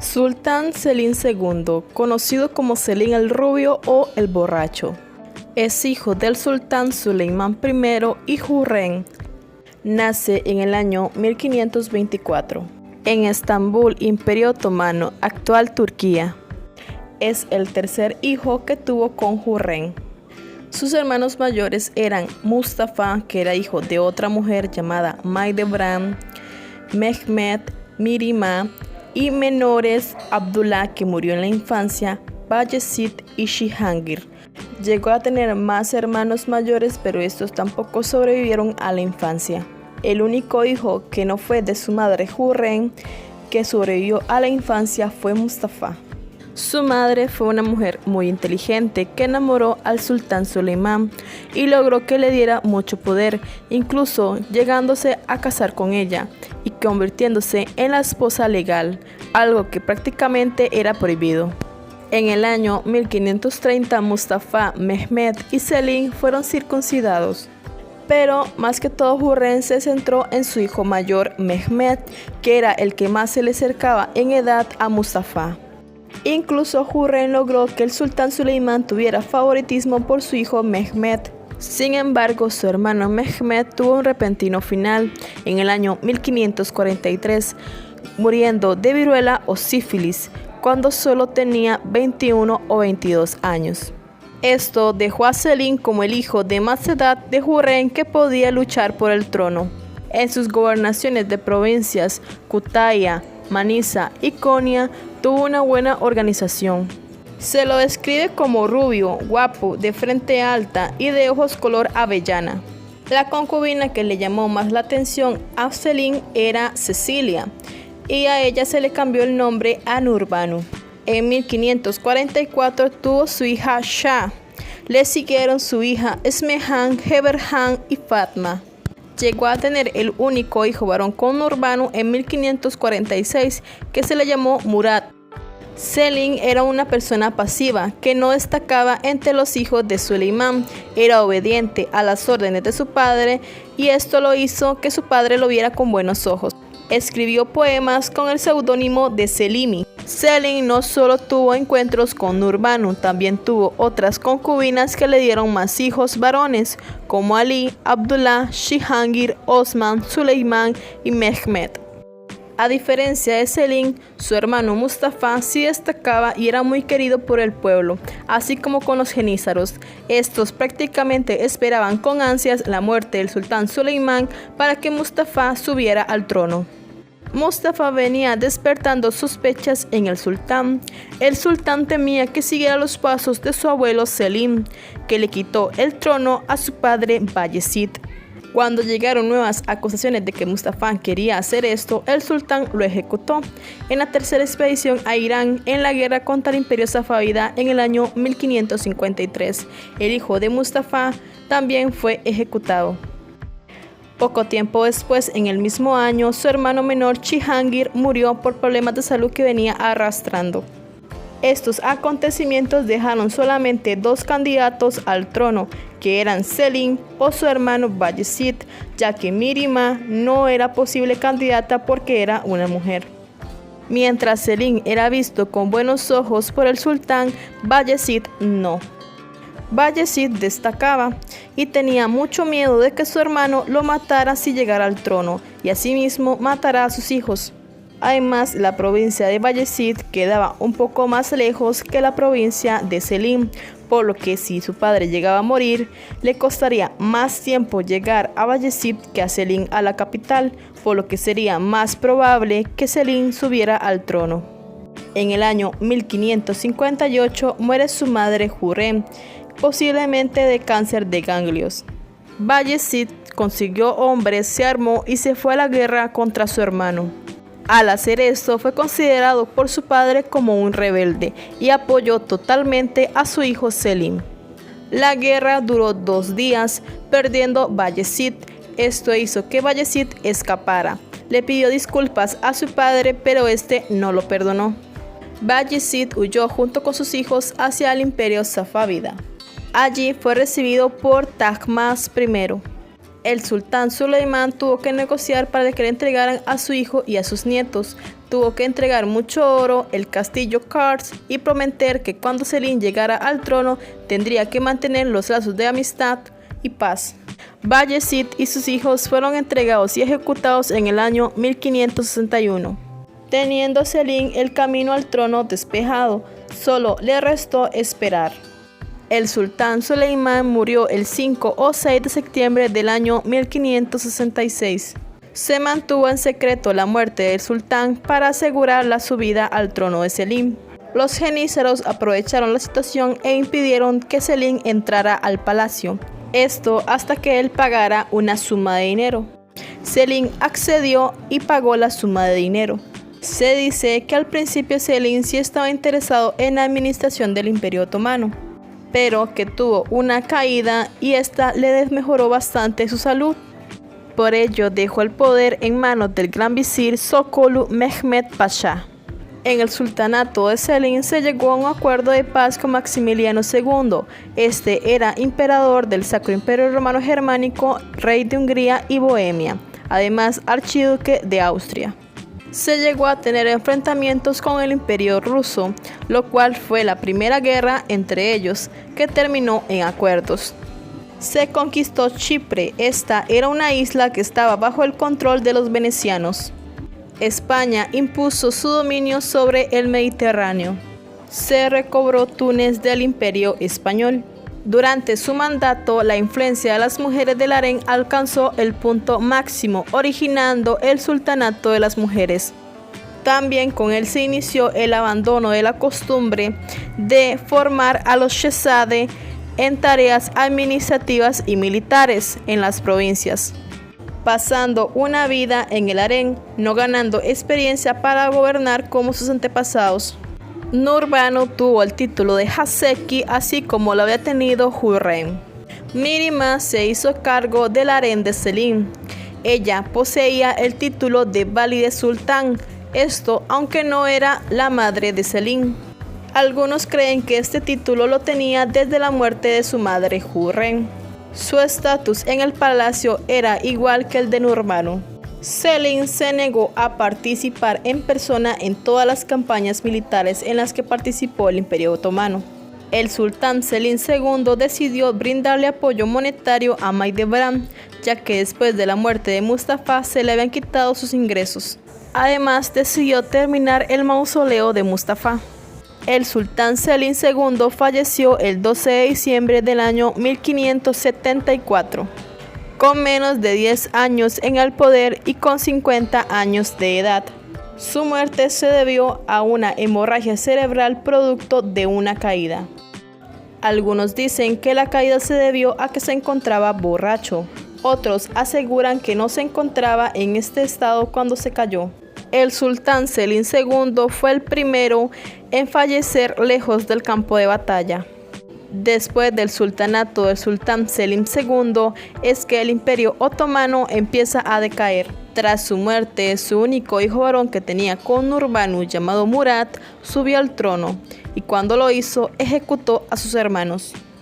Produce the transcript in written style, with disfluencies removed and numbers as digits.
Sultán Selim II, conocido como Selim el Rubio o el Borracho, es hijo del sultán Suleimán I y Hürrem. Nace en el año 1524 en Estambul, Imperio Otomano, actual Turquía. Es el tercer hijo que tuvo con Hürrem. Sus hermanos mayores eran Mustafa, que era hijo de otra mujer llamada Mahidevran, Mehmet, Mirima, y menores Abdullah, que murió en la infancia, Bayezid y Cihangir. Llegó a tener más hermanos mayores, pero estos tampoco sobrevivieron a la infancia. El único hijo que no fue de su madre Hürrem, que sobrevivió a la infancia, fue Mustafa. Su madre fue una mujer muy inteligente que enamoró al sultán Suleimán y logró que le diera mucho poder, incluso llegándose a casar con ella y convirtiéndose en la esposa legal, algo que prácticamente era prohibido. En el año 1530, Mustafa, Mehmet y Selim fueron circuncidados. Pero más que todo, Hürrem se centró en su hijo mayor, Mehmet, que era el que más se le acercaba en edad a Mustafa. Incluso Hürrem logró que el sultán Suleimán tuviera favoritismo por su hijo Mehmet. Sin embargo, su hermano Mehmet tuvo un repentino final en el año 1543, muriendo de viruela o sífilis, cuando solo tenía 21 o 22 años. Esto dejó a Selim como el hijo de más edad de Hürrem que podía luchar por el trono. En sus gobernaciones de provincias, Kütahya, Manisa y Konya, tuvo una buena organización. Se lo describe como rubio, guapo, de frente alta y de ojos color avellana. La concubina que le llamó más la atención a Selim era Cecilia, y a ella se le cambió el nombre a Nurbanu. En 1544 tuvo su hija Shah. Le siguieron su hija Esmehan, Heberhan y Fatma. Llegó a tener el único hijo varón con Nurbanu en 1546, que se le llamó Murad. Selim era una persona pasiva que no destacaba entre los hijos de Suleimán. Era obediente a las órdenes de su padre y esto lo hizo que su padre lo viera con buenos ojos. Escribió poemas con el seudónimo de Selimi. Selim no solo tuvo encuentros con Nurbanu, también tuvo otras concubinas que le dieron más hijos varones, como Ali, Abdullah, Cihangir, Osman, Suleimán y Mehmet. A diferencia de Selim, su hermano Mustafa sí destacaba y era muy querido por el pueblo, así como con los genízaros. Estos prácticamente esperaban con ansias la muerte del sultán Suleimán para que Mustafa subiera al trono. Mustafa venía despertando sospechas en el sultán. El sultán temía que siguiera los pasos de su abuelo Selim, que le quitó el trono a su padre Bayezid. Cuando llegaron nuevas acusaciones de que Mustafa quería hacer esto, el sultán lo ejecutó en la tercera expedición a Irán en la guerra contra el imperio safávida en el año 1553. El hijo de Mustafa también fue ejecutado. Poco tiempo después, en el mismo año, su hermano menor Cihangir murió por problemas de salud que venía arrastrando. Estos acontecimientos dejaron solamente dos candidatos al trono, que eran Selim o su hermano Bayezid, ya que Mirima no era posible candidata porque era una mujer. Mientras Selim era visto con buenos ojos por el sultán, Bayezid no. Bayezid destacaba y tenía mucho miedo de que su hermano lo matara si llegara al trono, y asimismo matara a sus hijos. Además, la provincia de Bayezid quedaba un poco más lejos que la provincia de Selim, por lo que si su padre llegaba a morir, le costaría más tiempo llegar a Bayezid que a Selim a la capital, por lo que sería más probable que Selim subiera al trono. En el año 1558 muere su madre Hürrem, posiblemente de cáncer de ganglios. Bayezid consiguió hombres, se armó y se fue a la guerra contra su hermano. Al hacer esto, fue considerado por su padre como un rebelde y apoyó totalmente a su hijo Selim. La guerra duró 2 días, perdiendo Bayezid. Esto hizo que Bayezid escapara. Le pidió disculpas a su padre, pero este no lo perdonó. Bayezid huyó junto con sus hijos hacia el imperio safávida. Allí fue recibido por Tahmasp I. El sultán Suleimán tuvo que negociar para que le entregaran a su hijo y a sus nietos, tuvo que entregar mucho oro, el castillo Kars y prometer que cuando Selim llegara al trono tendría que mantener los lazos de amistad y paz. Bayezid y sus hijos fueron entregados y ejecutados en el año 1561. Teniendo Selim el camino al trono despejado, solo le restó esperar. El sultán Suleimán murió el 5 o 6 de septiembre del año 1566. Se mantuvo en secreto la muerte del sultán para asegurar la subida al trono de Selim. Los jenízaros aprovecharon la situación e impidieron que Selim entrara al palacio. Esto hasta que él pagara una suma de dinero. Selim accedió y pagó la suma de dinero. Se dice que al principio Selim sí estaba interesado en la administración del Imperio Otomano, pero que tuvo una caída y esta le desmejoró bastante su salud. Por ello dejó el poder en manos del gran visir Sokolu Mehmed Pasha. En el sultanato de Selim se llegó a un acuerdo de paz con Maximiliano II. Este era emperador del Sacro Imperio Romano Germánico, rey de Hungría y Bohemia, además archiduque de Austria. Se llegó a tener enfrentamientos con el Imperio ruso, lo cual fue la primera guerra entre ellos, que terminó en acuerdos. Se conquistó Chipre. Esta era una isla que estaba bajo el control de los venecianos. España impuso su dominio sobre el Mediterráneo. Se recobró Túnez del Imperio Español. Durante su mandato, la influencia de las mujeres del harén alcanzó el punto máximo, originando el sultanato de las mujeres. También con él se inició el abandono de la costumbre de formar a los shehzade en tareas administrativas y militares en las provincias, pasando una vida en el harén, no ganando experiencia para gobernar como sus antepasados. Nurbanu tuvo el título de Haseki, así como lo había tenido Hürrem. Mirima se hizo cargo del harén de Selim. Ella poseía el título de Valide Sultán, esto aunque no era la madre de Selim. Algunos creen que este título lo tenía desde la muerte de su madre Hürrem. Su estatus en el palacio era igual que el de Nurbanu. Selim se negó a participar en persona en todas las campañas militares en las que participó el Imperio Otomano. El sultán Selim II decidió brindarle apoyo monetario a Mahidevran, ya que después de la muerte de Mustafa se le habían quitado sus ingresos. Además, decidió terminar el mausoleo de Mustafa. El sultán Selim II falleció el 12 de diciembre del año 1574, con menos de 10 años en el poder y con 50 años de edad. Su muerte se debió a una hemorragia cerebral producto de una caída. Algunos dicen que la caída se debió a que se encontraba borracho. Otros aseguran que no se encontraba en este estado cuando se cayó. El sultán Selim II fue el primero en fallecer lejos del campo de batalla. Después del sultanato del sultán Selim II es que el Imperio Otomano empieza a decaer. Tras su muerte, su único hijo varón que tenía con Nurbanu, llamado Murad, subió al trono y cuando lo hizo, ejecutó a sus hermanos.